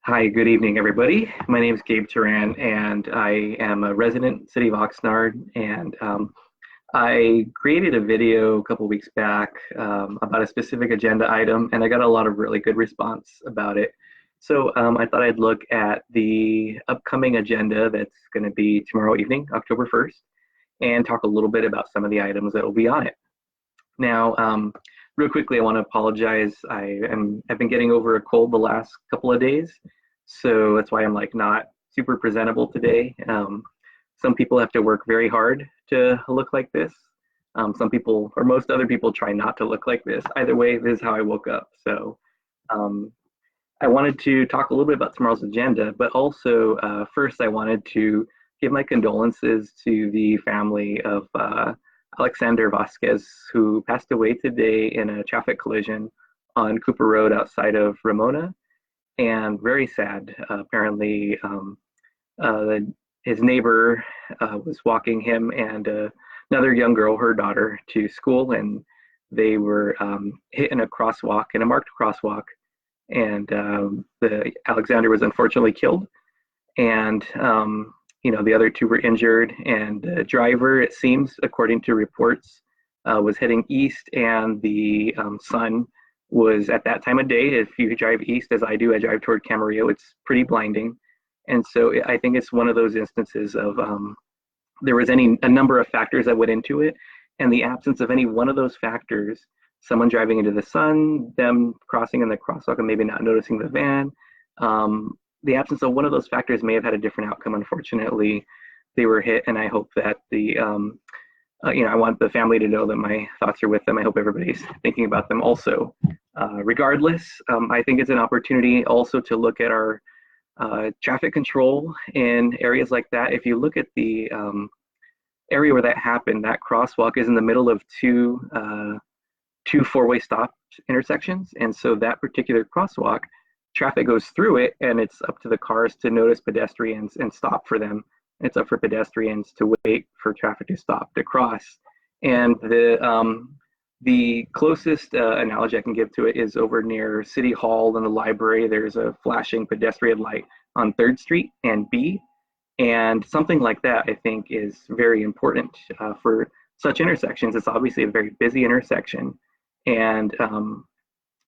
Hi, good evening, everybody. My name is Gabe Teran, and I am a resident city of Oxnard. And I created a video a couple weeks back about a specific agenda item, and I got a lot of really good response about it. So I thought I'd look at the upcoming agenda that's going to be tomorrow evening, October 1st, and talk a little bit about some of the items that will be on it. Now, real quickly, I want to apologize. I've been getting over a cold the last couple of days, so that's why I'm like not super presentable today. Some people have to work very hard to look like this. Some people, or most other people, try not to look like this. Either way, this is how I woke up. So um, I wanted to talk a little bit about tomorrow's agenda, but also first I wanted to give my condolences to the family of Alexander Vasquez, who passed away today in a traffic collision on Cooper Road outside of Ramona. And very sad. Apparently, uh, his neighbor was walking him and another young girl, her daughter, to school, and they were hit in a crosswalk, in a marked crosswalk, and the Alexander was unfortunately killed, and the other two were injured, and the driver, it seems, according to reports, was heading east, and the sun was at that time of day. If you drive east, as I do, I drive toward Camarillo, it's pretty blinding, and so I think it's one of those instances of there was a number of factors that went into it, and the absence of any one of those factors, someone driving into the sun, them crossing in the crosswalk and maybe not noticing the van, the absence of one of those factors may have had a different outcome. Unfortunately, they were hit, and I hope that I want the family to know that my thoughts are with them. I hope everybody's thinking about them also. Regardless, I think it's an opportunity also to look at our traffic control in areas like that. If you look at the area where that happened, that crosswalk is in the middle of two four-way stop intersections, and so that particular crosswalk, traffic goes through it, and it's up to the cars to notice pedestrians and stop for them. It's up for pedestrians to wait for traffic to stop to cross. And the closest analogy I can give to it is over near City Hall and the library. There's a flashing pedestrian light on 3rd Street and B. And something like that, I think, is very important for such intersections. It's obviously a very busy intersection. And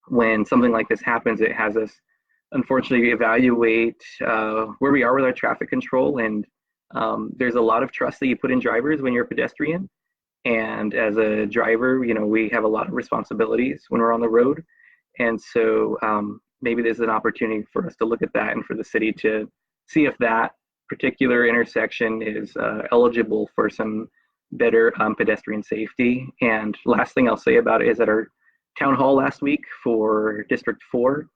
when something like this happens, it has us unfortunately evaluate where we are with our traffic control. And there's a lot of trust that you put in drivers when you're a pedestrian. And as a driver, we have a lot of responsibilities when we're on the road. And so maybe there's an opportunity for us to look at that and for the city to see if that particular intersection is eligible for some better pedestrian safety. And last thing I'll say about it is at our town hall last week for District 4,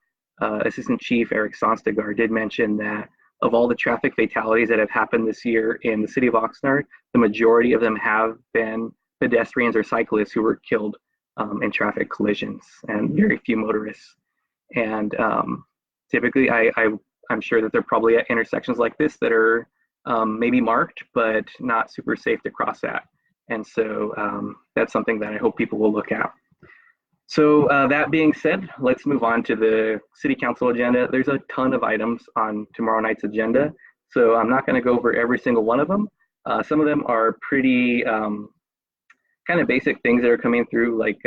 Assistant Chief Eric Sonstegaard did mention that of all the traffic fatalities that have happened this year in the city of Oxnard, the majority of them have been pedestrians or cyclists who were killed in traffic collisions, and very few motorists. And typically, I'm sure that they're probably at intersections like this that are maybe marked, but not super safe to cross at. And so that's something that I hope people will look at. So that being said, let's move on to the city council agenda. There's a ton of items on tomorrow night's agenda, so I'm not going to go over every single one of them. Some of them are pretty kind of basic things that are coming through, like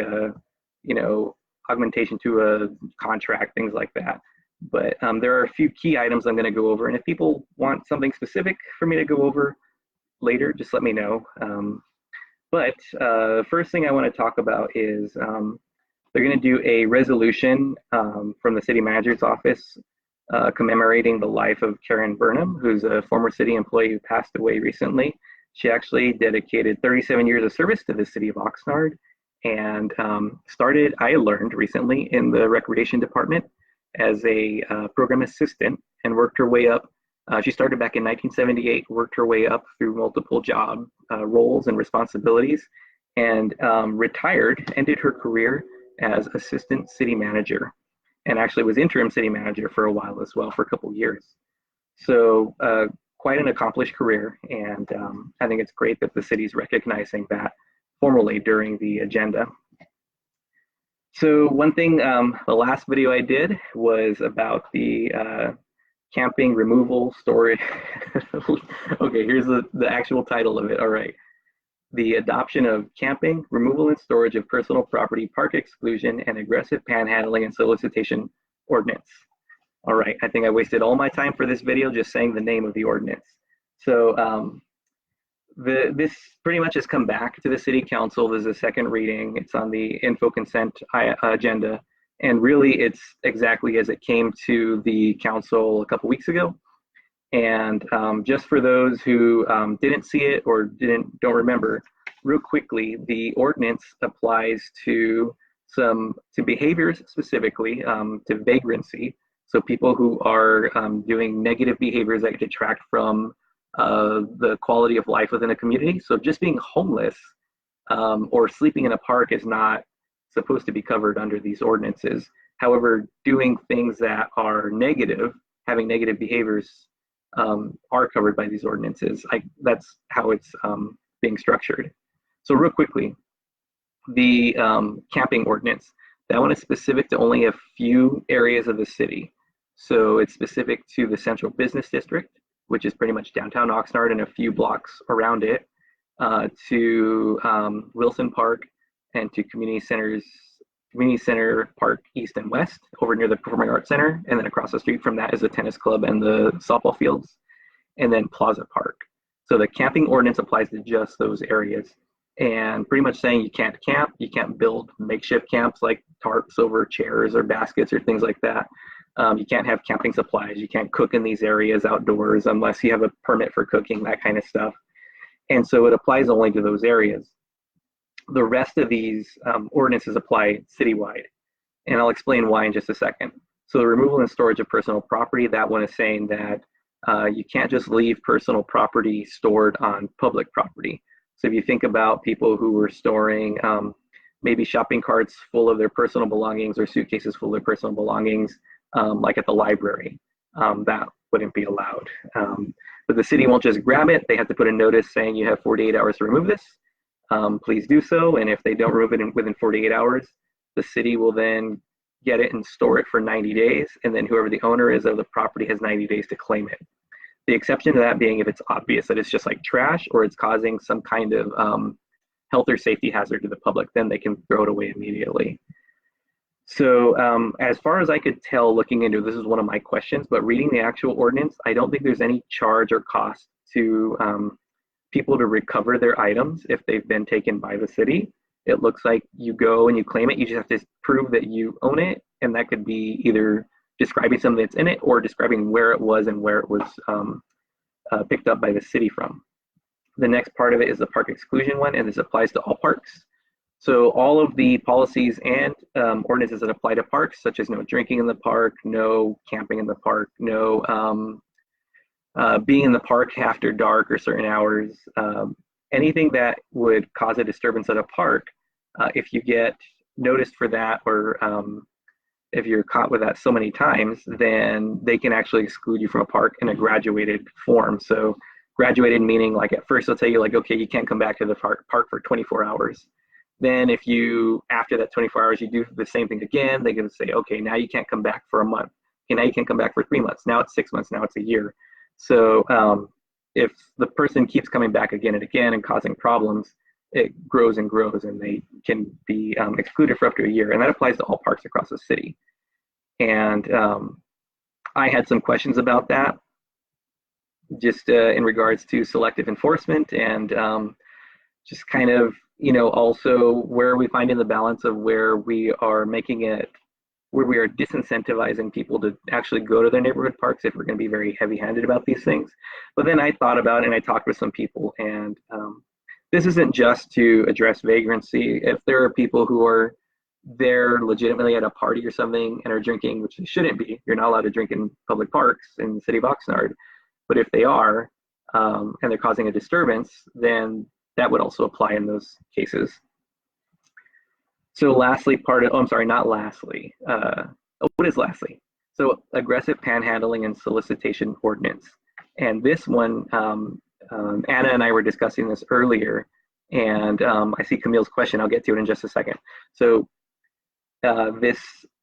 augmentation to a contract, things like that. But there are a few key items I'm going to go over, and if people want something specific for me to go over later, just let me know. But the first thing I want to talk about is they're going to do a resolution from the city manager's office commemorating the life of Karen Burnham, who's a former city employee who passed away recently. She actually dedicated 37 years of service to the city of Oxnard and started, I learned recently, in the recreation department as a program assistant and worked her way up. She started back in 1978, worked her way up through multiple job roles and responsibilities, and retired, ended her career as assistant city manager, and actually was interim city manager for a while as well, for a couple years. So quite an accomplished career, and I think it's great that the city's recognizing that formally during the agenda. So one thing, the last video I did was about the camping, removal, storage. Okay, here's the actual title of it. All right. The adoption of camping, removal and storage of personal property, park exclusion, and aggressive panhandling and solicitation ordinance. All right, I think I wasted all my time for this video just saying the name of the ordinance. So this pretty much has come back to the city council. There's a second reading. It's on the info consent agenda. And really it's exactly as it came to the council a couple weeks ago. And just for those who didn't see it or don't remember, real quickly, the ordinance applies to behaviors specifically, to vagrancy. So people who are doing negative behaviors that detract from the quality of life within a community. So just being homeless or sleeping in a park is not supposed to be covered under these ordinances. However, doing things that are negative, having negative behaviors, are covered by these ordinances. That's how it's being structured. So real quickly, the camping ordinance, that one is specific to only a few areas of the city. So it's specific to the central business district, which is pretty much downtown Oxnard and a few blocks around it, to Wilson Park and to Community Center Park East and West, over near the Performing Arts Center, and then across the street from that is the tennis club and the softball fields, and then Plaza Park. So the camping ordinance applies to just those areas, and pretty much saying you can't camp, you can't build makeshift camps like tarps over chairs or baskets or things like that. You can't have camping supplies, you can't cook in these areas outdoors unless you have a permit for cooking, that kind of stuff. And so it applies only to those areas. The rest of these ordinances apply citywide, and I'll explain why in just a second. So the removal and storage of personal property, that one is saying that you can't just leave personal property stored on public property. So if you think about people who were storing maybe shopping carts full of their personal belongings or suitcases full of their personal belongings, like at the library, that wouldn't be allowed. But the city won't just grab it. They have to put a notice saying you have 48 hours to remove this. Please do so. And if they don't remove it within 48 hours, the city will then get it and store it for 90 days. And then whoever the owner is of the property has 90 days to claim it. The exception to that being if it's obvious that it's just like trash or it's causing some kind of health or safety hazard to the public, then they can throw it away immediately. So as far as I could tell looking into this is one of my questions, but reading the actual ordinance, I don't think there's any charge or cost to people to recover their items if they've been taken by the city. It looks like you go and you claim it. You just have to prove that you own it, and that could be either describing something that's in it or describing where it was and where it was picked up by the city from. The next part of it is the park exclusion one, and this applies to all parks. So all of the policies and ordinances that apply to parks, such as no drinking in the park, no camping in the park, no being in the park after dark or certain hours, anything that would cause a disturbance at a park, if you get noticed for that or if you're caught with that so many times, then they can actually exclude you from a park in a graduated form. So graduated meaning like at first they'll tell you like, okay, you can't come back to the park for 24 hours. Then if you, after that 24 hours, you do the same thing again, they can say, okay, now you can't come back for a month. Okay, now you can come back for 3 months. Now it's 6 months, now it's a year. So if the person keeps coming back again and again and causing problems, it grows and grows, and they can be excluded for up to a year. And that applies to all parks across the city. And I had some questions about that, just in regards to selective enforcement and just kind of, also where we find in the balance of where we are making it, where we are disincentivizing people to actually go to their neighborhood parks if we're going to be very heavy-handed about these things. But then I thought about it and I talked with some people, and this isn't just to address vagrancy. If there are people who are there legitimately at a party or something and are drinking, which they shouldn't be, you're not allowed to drink in public parks in the city of Oxnard. But if they are, and they're causing a disturbance, then that would also apply in those cases. So lastly, not lastly. What is lastly? So aggressive panhandling and solicitation ordinance. And this one, Anna and I were discussing this earlier, and I see Camille's question. I'll get to it in just a second. So this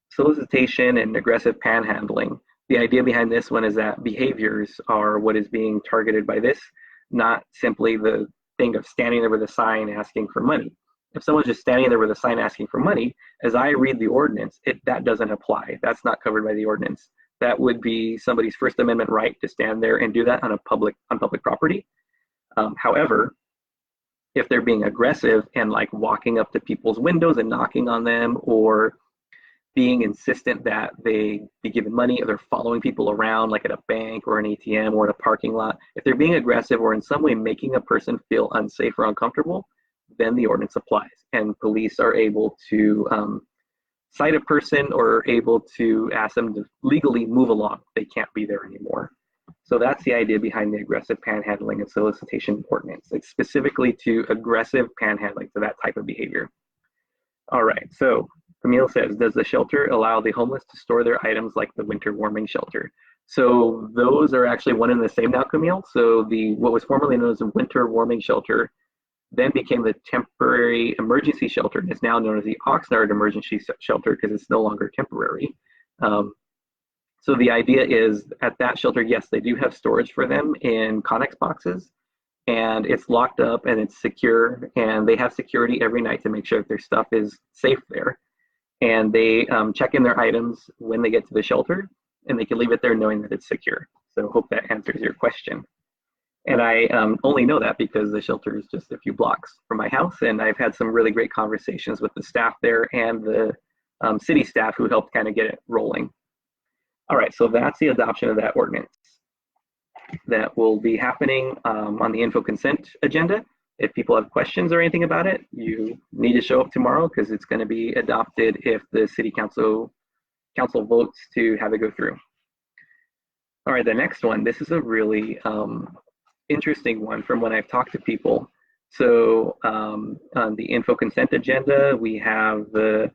solicitation and aggressive panhandling, The idea behind this one is that behaviors are what is being targeted by this, not simply the thing of standing there with a sign asking for money. If someone's just standing there with a sign asking for money, as I read the ordinance, that doesn't apply. That's not covered by the ordinance. That would be somebody's First Amendment right to stand there and do that on public property. However, if they're being aggressive and like walking up to people's windows and knocking on them, or being insistent that they be given money, or they're following people around like at a bank or an ATM or in a parking lot, if they're being aggressive or in some way making a person feel unsafe or uncomfortable, then the ordinance applies, and police are able to cite a person or able to ask them to legally move along. They can't be there anymore. So that's the idea behind the aggressive panhandling and solicitation ordinance. It's specifically to aggressive panhandling, to that type of behavior. All right, so Camille says, does the shelter allow the homeless to store their items like the winter warming shelter? So those are actually one and the same now, Camille. So what was formerly known as the winter warming shelter then became the temporary emergency shelter, and is now known as the Oxnard emergency shelter because it's no longer temporary. So the idea is at that shelter, yes, they do have storage for them in Connex boxes, and it's locked up and it's secure, and they have security every night to make sure that their stuff is safe there. And they check in their items when they get to the shelter, and they can leave it there knowing that it's secure. So hope that answers your question. And I only know that because the shelter is just a few blocks from my house, and I've had some really great conversations with the staff there and the city staff who helped kind of get it rolling. All right, so that's the adoption of that ordinance. That will be happening on the info consent agenda. If people have questions or anything about it, you need to show up tomorrow because it's going to be adopted if the city council votes to have it go through. All right, the next one, this is a really interesting one from when I've talked to people. So on the info consent agenda, we have the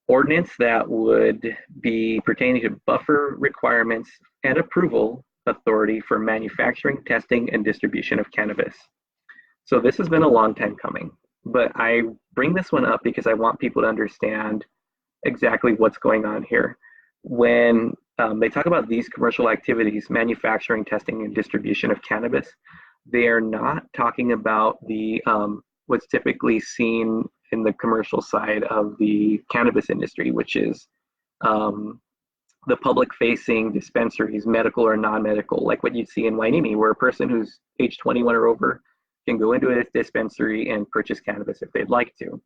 ordinance that would be pertaining to buffer requirements and approval authority for manufacturing, testing, and distribution of cannabis. So this has been a long time coming, but I bring this one up because I want people to understand exactly what's going on here. When they talk about these commercial activities, manufacturing, testing, and distribution of cannabis, they are not talking about the what's typically seen in the commercial side of the cannabis industry, which is the public-facing dispensaries, medical or non-medical, like what you'd see in Wainimi, where a person who's age 21 or over can go into a dispensary and purchase cannabis if they'd like to.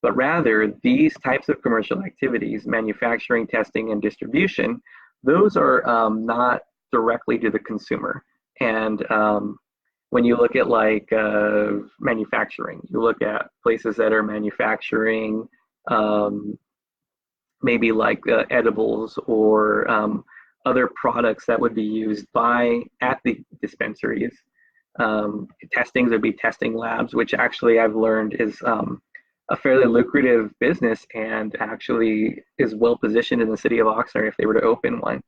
But rather, these types of commercial activities, manufacturing, testing, and distribution, those are not directly to the consumer. And when you look at like manufacturing, you look at places that are manufacturing maybe like edibles or other products that would be used at the dispensaries. Testings would be testing labs, which actually I've learned is a fairly lucrative business and actually is well positioned in the city of Oxnard if they were to open one.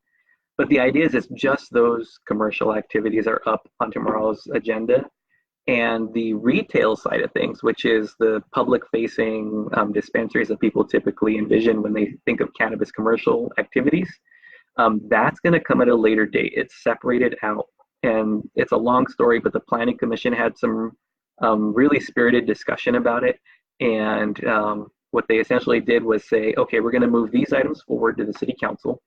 But the idea is it's just those commercial activities are up on tomorrow's agenda. And the retail side of things, which is the public-facing dispensaries that people typically envision when they think of cannabis commercial activities, that's going to come at a later date. It's separated out, and it's a long story, but the Planning Commission had some really spirited discussion about it. And what they essentially did was say, okay, we're going to move these items forward to the city council,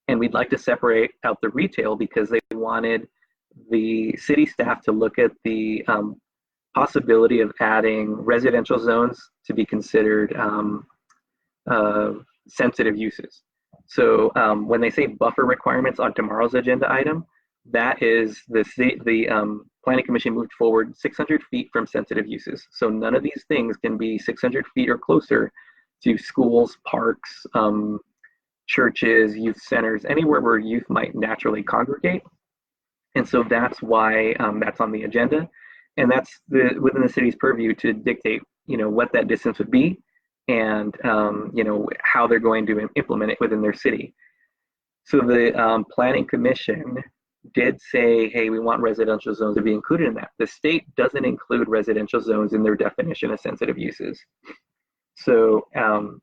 and we'd like to separate out the retail because they wanted the city staff to look at the possibility of adding residential zones to be considered sensitive uses. So when they say buffer requirements on tomorrow's agenda item, that is the Planning Commission moved forward 600 feet from sensitive uses. So none of these things can be 600 feet or closer to schools, parks, churches, youth centers, anywhere where youth might naturally congregate. And so that's why that's on the agenda. And that's within the city's purview to dictate, what that distance would be and, how they're going to implement it within their city. So the Planning Commission did say, hey, we want residential zones to be included in that. The state doesn't include residential zones in their definition of sensitive uses. So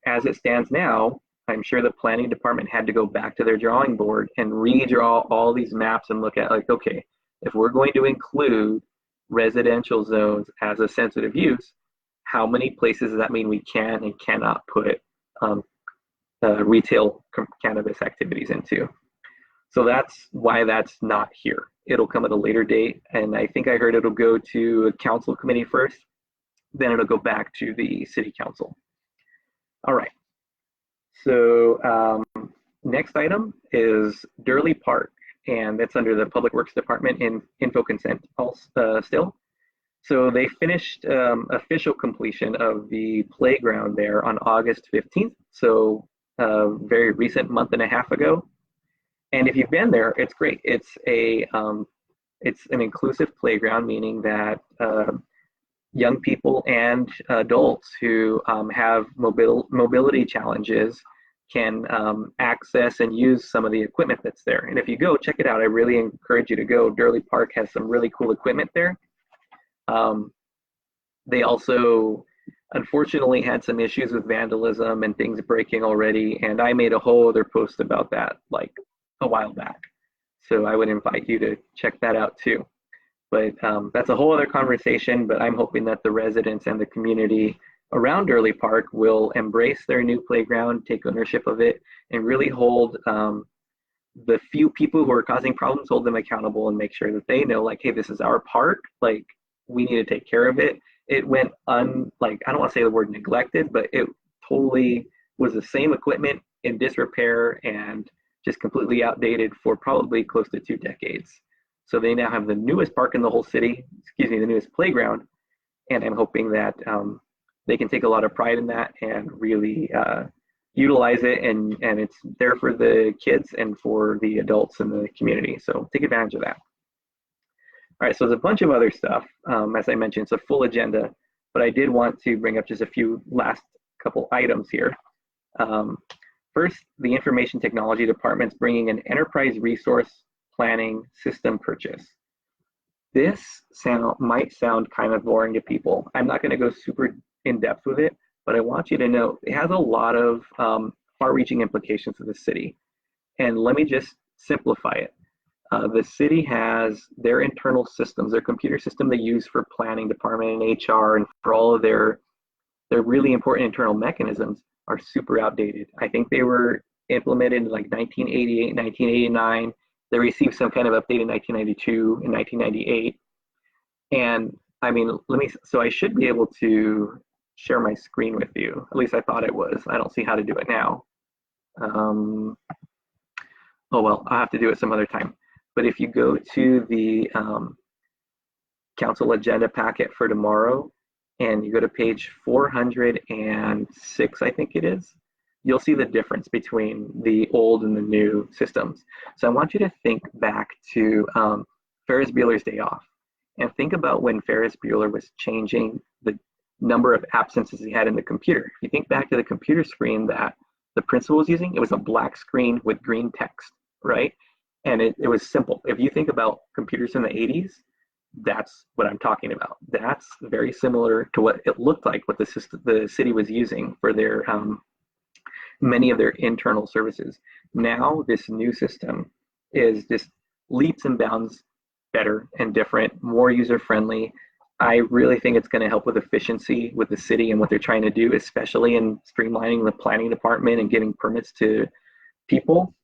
as it stands now, I'm sure the planning department had to go back to their drawing board and redraw all these maps and look at like, okay, if we're going to include residential zones as a sensitive use, how many places does that mean we can and cannot put um, retail cannabis activities into? So that's why that's not here. It'll come at a later date, and I think I heard it'll go to a council committee first, then it'll go back to the city council. All right. So next item is Durley Park, and that's under the Public Works Department in info consent still. So they finished official completion of the playground there on August 15th. So very recent, month and a half ago. And if you've been there, it's great. It's an inclusive playground, meaning that young people and adults who have mobility challenges can access and use some of the equipment that's there. And if you go, check it out. I really encourage you to go. Durley Park has some really cool equipment there. They also, unfortunately, had some issues with vandalism and things breaking already. And I made a whole other post about that like a while back. So I would invite you to check that out too. But that's a whole other conversation, but I'm hoping that the residents and the community around Durley Park will embrace their new playground, take ownership of it, and really hold the few people who are causing problems, hold them accountable and make sure that they know, like, hey, this is our park, like, we need to take care of it. It went like, I don't want to say the word neglected, but it totally was the same equipment in disrepair and just completely outdated for probably close to 2 decades. So they now have the newest park in the whole city, the newest playground, and I'm hoping that they can take a lot of pride in that and really utilize it, and it's there for the kids and for the adults in the community. So take advantage of that. All right, so there's a bunch of other stuff. As I mentioned, it's a full agenda, but I did want to bring up just a few last couple items here. First, the Information Technology Department's bringing an enterprise resource planning system purchase. This might sound kind of boring to people. I'm not going to go super in depth with it, but I want you to know it has a lot of far-reaching implications for the city. And let me just simplify it. The city has their internal systems, their computer system they use for planning department and HR and for all of their really important internal mechanisms are super outdated. I think they were implemented in like 1988, 1989. They received some kind of update in 1992 and 1998. And I mean, so I should be able to share my screen with you. At least I thought it was. I don't see how to do it now. Oh, well, I'll have to do it some other time. But if you go to the council agenda packet for tomorrow and you go to page 406, I think it is, you'll see the difference between the old and the new systems. So I want you to think back to Ferris Bueller's Day Off and think about when Ferris Bueller was changing the number of absences he had in the computer. If you think back to the computer screen that the principal was using, it was a black screen with green text, right? And it was simple. If you think about computers in the 80s, that's what I'm talking about. That's very similar to what it looked like, what the city was using for their many of their internal services. Now this new system is just leaps and bounds better and different, more user-friendly. I really think it's going to help with efficiency with the city and what they're trying to do, especially in streamlining the planning department and giving permits to people.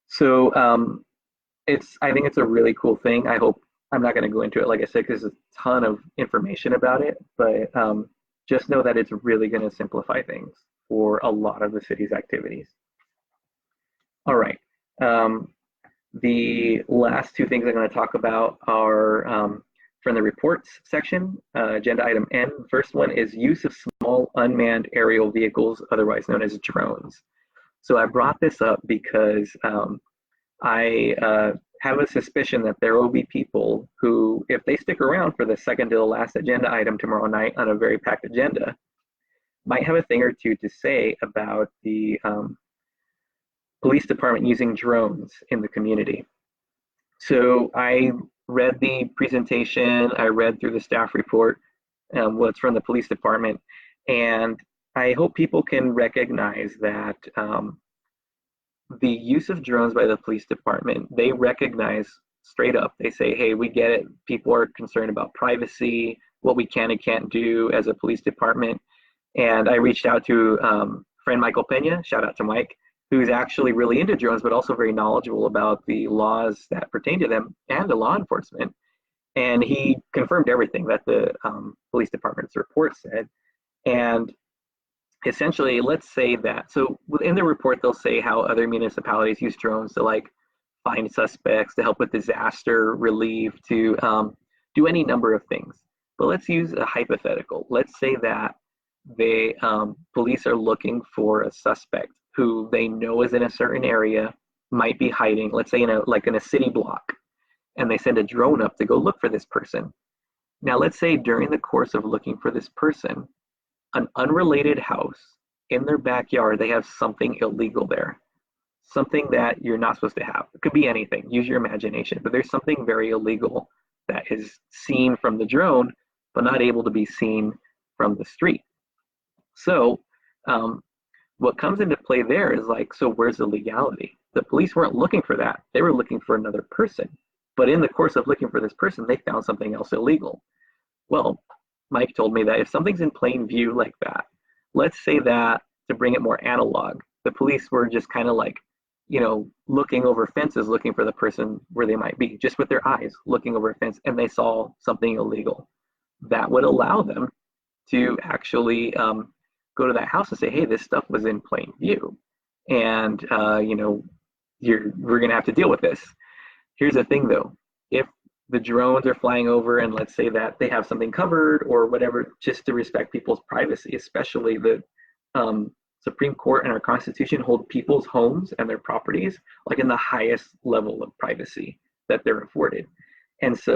So I think it's a really cool thing. I'm not going to go into it, like I said, because there's a ton of information about it, but just know that it's really going to simplify things for a lot of the city's activities. All right. The last two things I'm going to talk about are from the reports section, agenda item N. First one is use of small unmanned aerial vehicles, otherwise known as drones. So I brought this up because I have a suspicion that there will be people who, if they stick around for the second to the last agenda item tomorrow night on a very packed agenda, might have a thing or two to say about the police department using drones in the community. So I read the presentation, I read through the staff report, what's from the police department, and I hope people can recognize that the use of drones by the police department, they recognize straight up. They say, hey, we get it. People are concerned about privacy, what we can and can't do as a police department. And I reached out to friend Michael Pena, shout out to Mike, who's actually really into drones, but also very knowledgeable about the laws that pertain to them and to law enforcement. And he confirmed everything that the police department's report said. And essentially, let's say that, so in the report, they'll say how other municipalities use drones to like find suspects, to help with disaster relief, to do any number of things. But let's use a hypothetical. Let's say that they police are looking for a suspect who they know is in a certain area, might be hiding, let's say in a city block, and they send a drone up to go look for this person. Now, let's say during the course of looking for this person, an unrelated house in their backyard, they have something illegal there, something that you're not supposed to have. It could be anything, use your imagination, but there's something very illegal that is seen from the drone, but not able to be seen from the street. So what comes into play there is like, so where's the legality? The police weren't looking for that. They were looking for another person. But in the course of looking for this person, they found something else illegal. Well, Mike told me that if something's in plain view like that, let's say that, to bring it more analog, the police were just kind of like, looking over fences, looking for the person where they might be, just with their eyes, looking over a fence, and they saw something illegal. That would allow them to actually go to that house and say, hey, this stuff was in plain view. And, we're going to have to deal with this. Here's the thing, though. If the drones are flying over and let's say that they have something covered or whatever, just to respect people's privacy, especially the Supreme Court and our Constitution hold people's homes and their properties like in the highest level of privacy that they're afforded. And so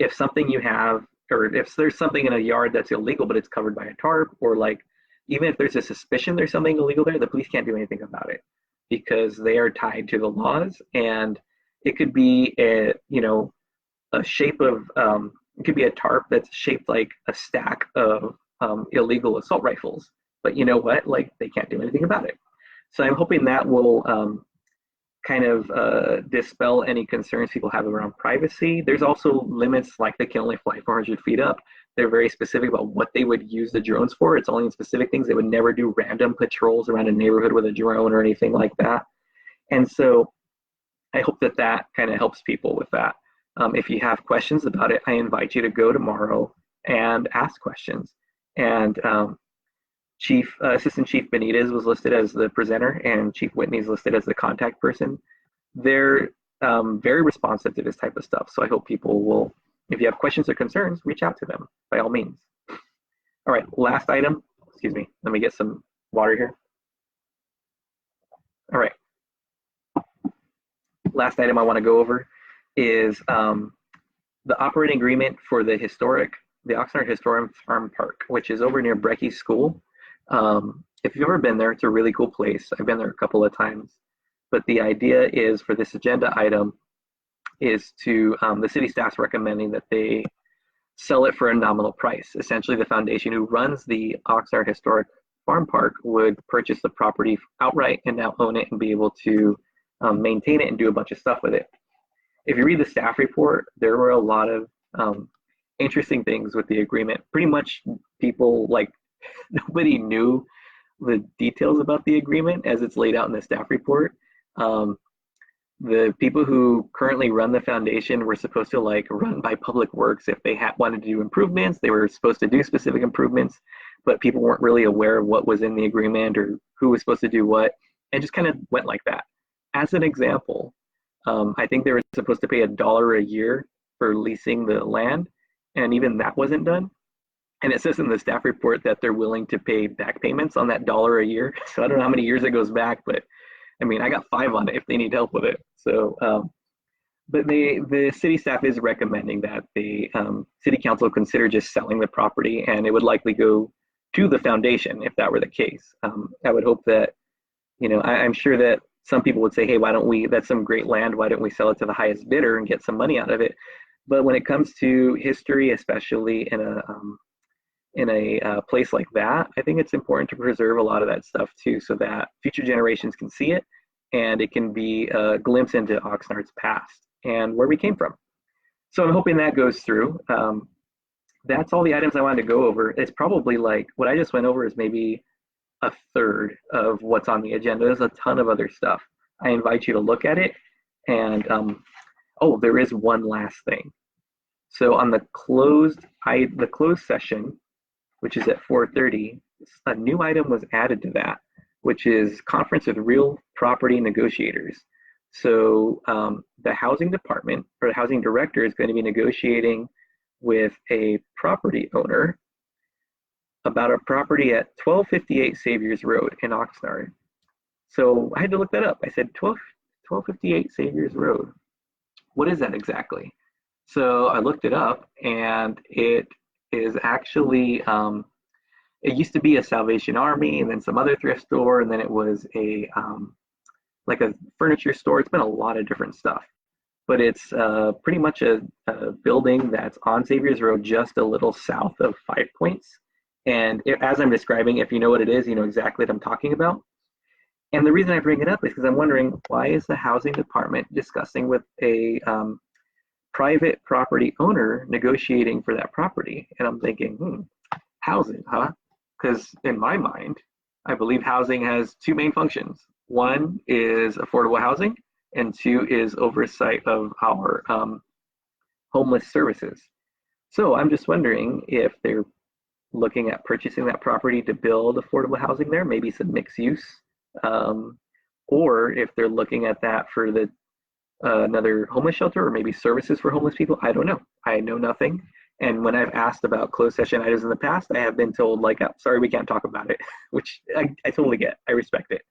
if something you have, or if there's something in a yard that's illegal, but it's covered by a tarp, or like, even if there's a suspicion there's something illegal there, the police can't do anything about it because they are tied to the laws. And it could be a shape of, it could be a tarp that's shaped like a stack of illegal assault rifles. But you know what? Like, they can't do anything about it. So I'm hoping that will kind of dispel any concerns people have around privacy. There's also limits, like they can only fly 400 feet up. They're very specific about what they would use the drones for. It's only in specific things. They would never do random patrols around a neighborhood with a drone or anything like that. And so I hope that that kind of helps people with that. If you have questions about it, I invite you to go tomorrow and ask questions. And Assistant Chief Benitez was listed as the presenter, and Chief Whitney is listed as the contact person. They're very responsive to this type of stuff. So I hope people will, if you have questions or concerns, reach out to them by all means. All right, last item. Excuse me. Let me get some water here. All right. Last item I want to go over is the operating agreement for the Oxnard Historic Farm Park, which is over near Brecky School. If you've ever been there, it's a really cool place. I've been there a couple of times. But the idea is for this agenda item is to, the city staff's recommending that they sell it for a nominal price. Essentially, the foundation who runs the Oxnard Historic Farm Park would purchase the property outright and now own it and be able to maintain it and do a bunch of stuff with it. If you read the staff report, there were a lot of interesting things with the agreement. Pretty much people, like, nobody knew the details about the agreement as it's laid out in the staff report. The people who currently run the foundation were supposed to like run by Public Works. If they wanted to do improvements, they were supposed to do specific improvements, but people weren't really aware of what was in the agreement or who was supposed to do what, and just kind of went like that. As an example, I think they were supposed to pay $1 a year for leasing the land, and even that wasn't done. And it says in the staff report that they're willing to pay back payments on that $1 a year. So I don't know how many years it goes back, but I mean, I got 5 on it if they need help with it. So, but the city staff is recommending that the city council consider just selling the property, and it would likely go to the foundation if that were the case. I would hope that, I'm sure that some people would say, hey, why don't we, that's some great land, why don't we sell it to the highest bidder and get some money out of it? But when it comes to history, especially in in a place like that, I think it's important to preserve a lot of that stuff too, so that future generations can see it and it can be a glimpse into Oxnard's past and where we came from. So I'm hoping that goes through. That's all the items I wanted to go over. It's probably like what I just went over is maybe a third of what's on the agenda. There's a ton of other stuff. I invite you to look at it. And oh, there is one last thing. So on the closed session, which is at 4:30, a new item was added to that, which is conference with real property negotiators. So the housing department or the housing director is going to be negotiating with a property owner about a property at 1258 Saviors Road in Oxnard. So I had to look that up. I said 1258 Saviors Road. What is that exactly? So I looked it up, and it is actually, it used to be a Salvation Army and then some other thrift store, and then it was a like a furniture store. It's been a lot of different stuff, but it's pretty much a building that's on Saviors Road, just a little south of Five Points. And as I'm describing, if you know what it is, you know exactly what I'm talking about. And the reason I bring it up is because I'm wondering, why is the housing department discussing with a private property owner negotiating for that property? And I'm thinking, housing, huh? Because in my mind, I believe housing has two main functions. One is affordable housing, and two is oversight of our homeless services. So I'm just wondering if they're looking at purchasing that property to build affordable housing there, maybe some mixed use, or if they're looking at that for the another homeless shelter or maybe services for homeless people. I don't know. I know nothing. And when I've asked about closed session items in the past, I have been told like, oh, sorry, we can't talk about it, which I totally get. I respect it.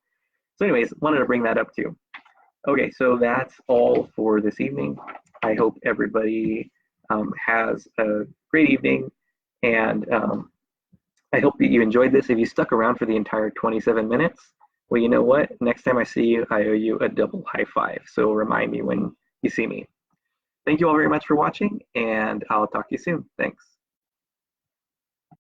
So anyways, wanted to bring that up too. Okay, so that's all for this evening. I hope everybody has a great evening, and I hope that you enjoyed this. If you stuck around for the entire 27 minutes, well, you know what? Next time I see you, I owe you a double high five. So remind me when you see me. Thank you all very much for watching, and I'll talk to you soon. Thanks.